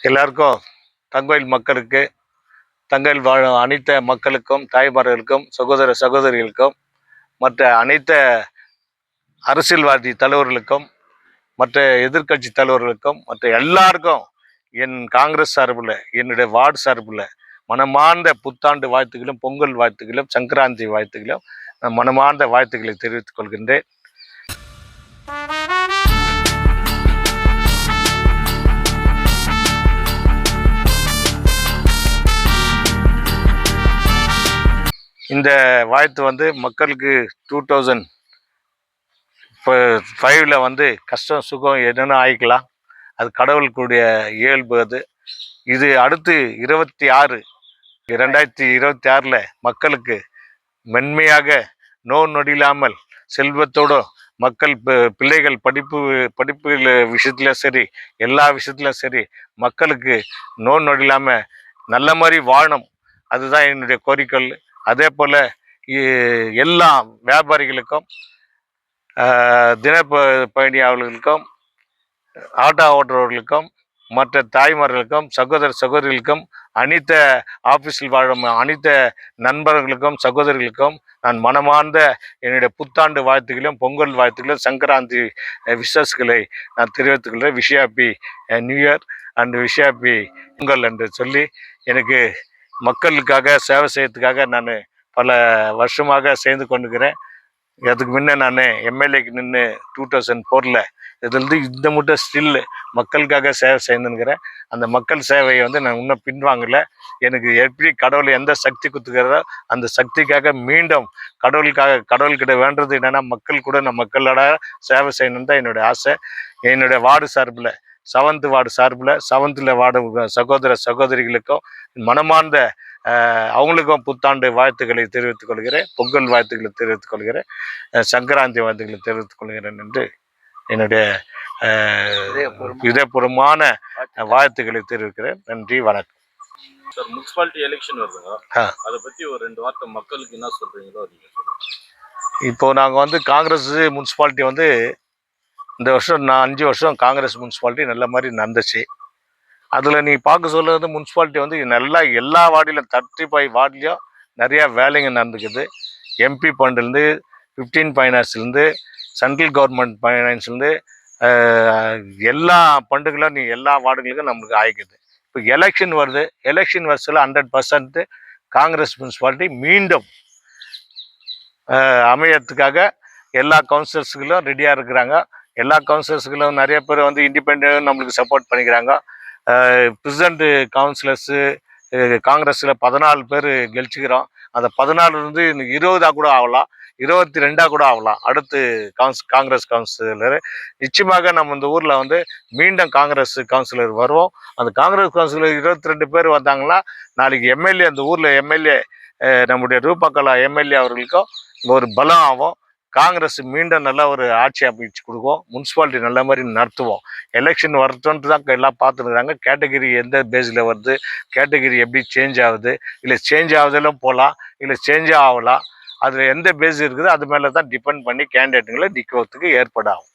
எல்லாருக்கும் தங்கோயில் மக்களுக்கு, தங்கோயில் வாழும் அனைத்து மக்களுக்கும், தாய்மார்களுக்கும், சகோதர சகோதரிகளுக்கும், மற்ற அனைத்து அரசியல்வாதி தலைவர்களுக்கும், மற்ற எதிர்கட்சி தலைவர்களுக்கும், மற்ற எல்லாருக்கும் என் காங்கிரஸ் சார்பில், என்னுடைய வார்டு சார்பில் மனமார்ந்த புத்தாண்டு வாழ்த்துக்களும், பொங்கல் வாழ்த்துக்களும், சங்கராந்தி வாழ்த்துக்களும், மனமார்ந்த வாழ்த்துக்களை தெரிவித்துக் கொள்கின்றேன். இந்த வாழ்த்து மக்களுக்கு 2005 கஷ்டம் சுகம் என்னென்ன ஆயிக்கலாம். அது கடவுளுக்குடைய இயல்பு. இது அடுத்து 2026 மக்களுக்கு மென்மையாக நொடியில்லாமல் செல்வத்தோடு மக்கள் பிள்ளைகள் படிப்பு விஷயத்துல சரி, எல்லா விஷயத்துலையும் சரி, மக்களுக்கு நொடியில்லாமல் நல்ல மாதிரி வாழணும். அதுதான் என்னுடைய கோரிக்கை. அதே போல் எல்லா வியாபாரிகளுக்கும், பயணியாளர்களுக்கும், ஆட்டோ ஓட்டுறவர்களுக்கும், மற்ற தாய்மார்களுக்கும், சகோதர சகோதரிகளுக்கும், அனைத்து ஆஃபீஸில் வாழும் அனைத்து நண்பர்களுக்கும், சகோதரிகளுக்கும் நான் மனமார்ந்த என்னுடைய புத்தாண்டு வாழ்த்துக்களையும், பொங்கல் வாழ்த்துக்களையும், சங்கராந்தி விஷஸ்களை நான் தெரிவித்துக் கொள்கிறேன். Wish happy new year and wish happy Pongal என்று சொல்லி, எனக்கு மக்களுக்காக சேவை செய்யறதுக்காக நான் பல வருஷமாக செய்து கொண்டுக்கிறேன். அதுக்கு முன்னே நான் எம்எல்ஏக்கு நின்று 2004 இதுலேருந்து இந்த முட்டை ஸ்டில் மக்களுக்காக சேவை செய்துங்கிறேன். அந்த மக்கள் சேவையை நான் இன்னும் பின்வாங்கலை. எனக்கு எப்படி கடவுள் எந்த சக்தி கொடுத்துக்கிறதோ அந்த சக்திக்காக மீண்டும் கடவுள்கிட்ட வேண்டது என்னென்னா, மக்கள் கூட நான் மக்களோட சேவை செய்யணுன்னு தான் என்னுடைய ஆசை. என்னுடைய வார்டு சார்பில், 7th வார்டு சார்பில், 7th வார்டு சகோதர சகோதரிகளுக்கும் மனமார்ந்த அவங்களுக்கும் புத்தாண்டு வாழ்த்துக்களை தெரிவித்துக் கொள்கிறேன். பொங்கல் வாழ்த்துக்களை தெரிவித்துக் கொள்கிறேன். சங்கராந்தி வாழ்த்துக்களை தெரிவித்துக் கொள்கிறேன் என்று என்னுடைய இதயபூர்வமான வாழ்த்துக்களை தெரிவிக்கிறேன். நன்றி, வணக்கம். சார், முனிசிபாலிட்டி எலெக்ஷன் வருதுங்க, அதை பற்றி ஒரு 2 வார்த்தை மக்களுக்கு என்ன சொல்கிறீங்களோ நீங்கள் சொல்லுங்கள். இப்போ நாங்கள் காங்கிரஸ் முனிசிபாலிட்டி இந்த வருஷம் 5 வருஷம் காங்கிரஸ் முனிசிபாலிட்டி நல்ல மாதிரி நடந்துச்சு. அதில் நீ பார்க்க சொல்லுறது முனிசிபாலிட்டி நல்லா எல்லா வார்டிலும் 35 வார்டுலையும் நிறையா வேலைங்க நடந்துக்குது. எம்பி ஃபண்ட்லேருந்து, 15 ஃபைனான்ஸ்லேருந்து, சென்ட்ரல் கவர்மெண்ட் ஃபைனான்ஸ்லேருந்து எல்லா ஃபண்டுகளும் எல்லா வார்டுகளுக்கும் நம்மளுக்கு ஆயிக்குது. இப்போ எலெக்ஷன் வருது. எலெக்ஷன் வருஷத்தில் 100% காங்கிரஸ் முனிசிபாலிட்டி மீண்டும் அமையறதுக்காக எல்லா கவுன்சிலர்ஸுகளும் ரெடியாக இருக்கிறாங்க. எல்லா கவுன்சிலர்ஸுகளும் நிறைய பேர் இண்டிபெண்ட் நம்மளுக்கு சப்போர்ட் பண்ணிக்கிறாங்க. பிரசிடென்ட் கவுன்சிலர்ஸு காங்கிரஸில் 14 பேர் கெலிச்சிக்கிறோம். அந்த 14 20 கூட ஆகலாம், 22 கூட ஆகலாம். அடுத்து காங்கிரஸ் கவுன்சிலர் நிச்சயமாக நம்ம இந்த ஊரில் மீண்டும் காங்கிரஸ் கவுன்சிலர் வருவோம். அந்த காங்கிரஸ் கவுன்சிலர் 22 பேர் வந்தாங்கன்னா நாளைக்கு எம்எல்ஏ, அந்த ஊரில் எம்எல்ஏ நம்முடைய ரூபாக்கலா எம்எல்ஏ அவர்களுக்கும் ஒரு பலம் ஆகும். காங்கிரஸ் மீண்டும் நல்ல ஒரு ஆட்சி அமைச்சு கொடுக்கும். முனிசிபாலிட்டி நல்ல மாதிரி நடத்துவோம். எலெக்ஷன் வரட்டுன்ட்டு தான் எல்லாம் பார்த்துருக்குறாங்க. கேட்டகிரி எந்த பேஸில் வருது, கேட்டகிரி எப்படி சேஞ்ச் ஆகுது, இல்லை சேஞ்ச் ஆகுதெல்லாம் போகலாம், இல்லை சேஞ்சே ஆகலாம். அதில் எந்த பேஸ் இருக்குதோ அது மேலே தான் டிபெண்ட் பண்ணி கேண்டிடேட்டுங்களை நிற்கிறதுக்கு ஏற்பாடாகும்.